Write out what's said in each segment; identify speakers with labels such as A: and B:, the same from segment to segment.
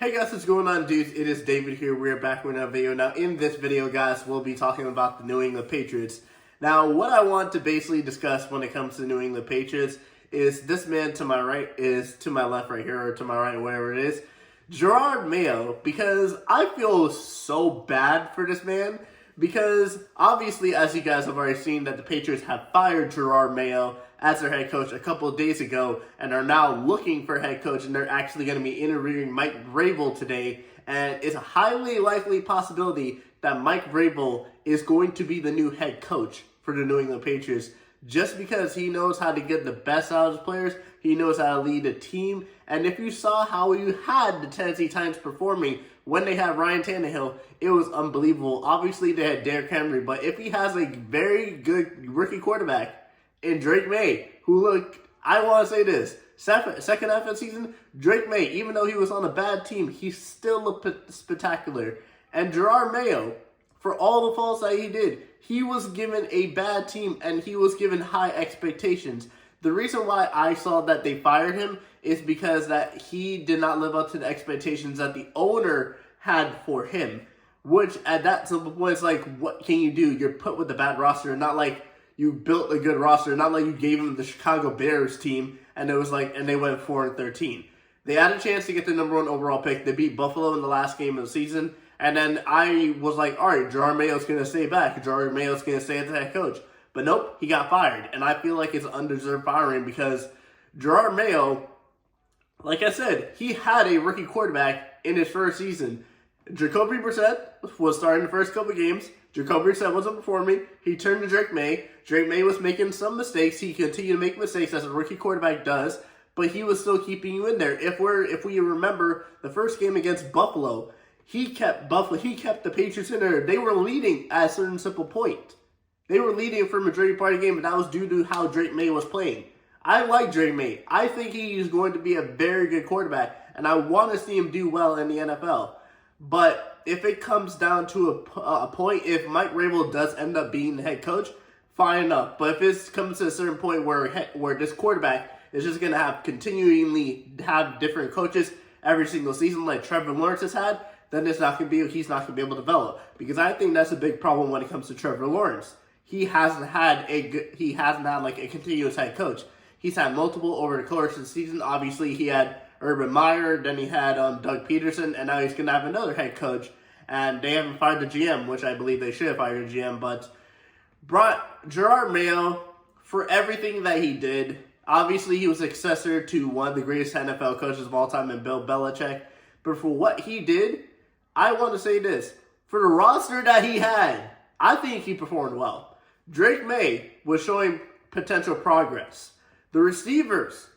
A: Hey guys, what's going on, dudes? It is David here. We're back with another video. Now, in this video, guys, we'll be talking about the New England Patriots. Now, what I want to basically discuss when it comes to New England Patriots is this man to my right is to my left right here, or to my right, whatever it is, Herod Mayo, because I feel so bad for this man, because obviously, as you guys have already seen, that the Patriots have fired Herod Mayo as their head coach a couple of days ago and are now looking for a head coach, and they're actually going to be interviewing Mike Vrabel today, and it's a highly likely possibility that Mike Vrabel is going to be the new head coach for the New England Patriots, just because he knows how to get the best out of his players, he knows how to lead a team, and if you saw how you had the Tennessee Titans performing when they had Ryan Tannehill, it was unbelievable. Obviously, they had Derrick Henry, but if he has a very good rookie quarterback in Drake May, who looked, I want to say this, second half of the season, Drake May, even though he was on a bad team, he still looked spectacular. And Herod Mayo, for all the faults that he did, he was given a bad team and he was given high expectations. The reason why I saw that they fired him is because that he did not live up to the expectations that the owner had for him, which at that simple point is like, what can you do? You're put with a bad roster, not like you built a good roster, not like you gave them the Chicago Bears team and it was like, and they went 4-13. They had a chance to get the number 1 overall pick. They beat Buffalo in the last game of the season. And then I was like, all right, Herod Mayo's going to stay back. Herod Mayo's going to stay as the head coach. But nope, he got fired. And I feel like it's an undeserved firing because Herod Mayo, like I said, he had a rookie quarterback in his first season. Jacoby Brissett was starting the first couple games. Jacoby Brissett wasn't performing. He turned to Drake May. Drake May was making some mistakes. He continued to make mistakes as a rookie quarterback does, but he was still keeping you in there. If we remember the first game against Buffalo, he kept the Patriots in there. They were leading at a certain simple point. They were leading for a majority part of the game, and that was due to how Drake May was playing. I like Drake May. I think he is going to be a very good quarterback, and I want to see him do well in the NFL. But if it comes down to a point, if Mike Vrabel does end up being the head coach, fine enough. But if it comes to a certain point where this quarterback is just going to have continually have different coaches every single season like Trevor Lawrence has had, then he's not going to be able to develop. Because I think that's a big problem when it comes to Trevor Lawrence. He hasn't had like a continuous head coach. He's had multiple over the course of the season. Obviously, he had Urban Meyer, then he had Doug Peterson, and now he's going to have another head coach. And they haven't fired the GM, which I believe they should have fired the GM. But Herod Mayo, for everything that he did, obviously he was successor to one of the greatest NFL coaches of all time in Bill Belichick. But for what he did, I want to say this. For the roster that he had, I think he performed well. Drake May was showing potential progress. The receivers,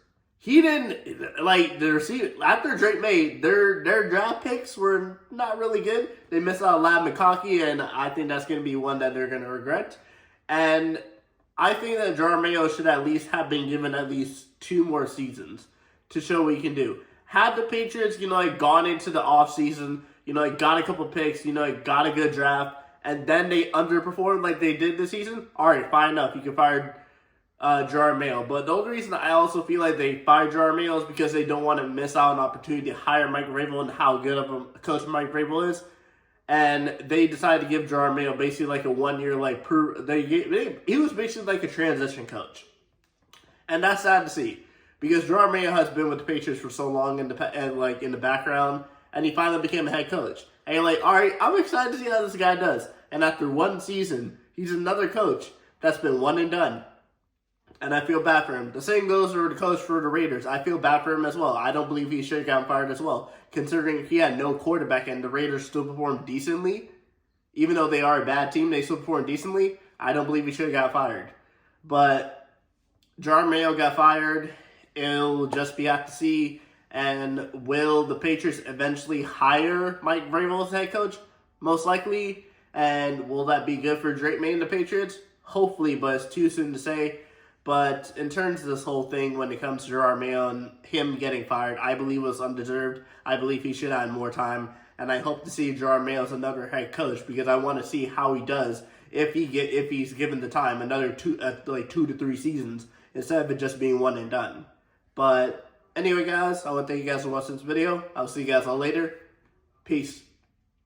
A: he didn't, like, the receiver, after Drake May, their draft picks were not really good. They missed out on Ladd McConkey, and I think that's going to be one that they're going to regret. And I think that Herod Mayo should at least have been given at least 2 more seasons to show what he can do. Had the Patriots, gone into the offseason, got a couple picks, got a good draft, and then they underperformed like they did this season, all right, fine enough. You can fire Herod Mayo. But the only reason I also feel like they fired Herod Mayo is because they don't want to miss out on an opportunity to hire Mike Vrabel and how good of a coach Mike Vrabel is. And they decided to give Herod Mayo basically like a 1-year, he was basically like a transition coach. And that's sad to see. Because Herod Mayo has been with the Patriots for so long in the background, and he finally became a head coach. And you're like, all right, I'm excited to see how this guy does. And after 1 season, he's another coach that's been one and done. And I feel bad for him. The same goes for the coach for the Raiders. I feel bad for him as well. I don't believe he should have gotten fired as well, considering he had no quarterback and the Raiders still performed decently. Even though they are a bad team, they still performed decently. I don't believe he should have got fired. But Herod Mayo got fired. It'll just be have to see. And will the Patriots eventually hire Mike Vrabel as head coach? Most likely. And will that be good for Drake May and the Patriots? Hopefully, but it's too soon to say. But in terms of this whole thing, when it comes to Herod Mayo and him getting fired, I believe it was undeserved. I believe he should have had more time. And I hope to see Herod Mayo as another head coach because I want to see how he does if he's given the time, another 2 to 3 seasons, instead of it just being one and done. But Anyway, guys, I want to thank you guys for watching this video. I'll see you guys all later. Peace.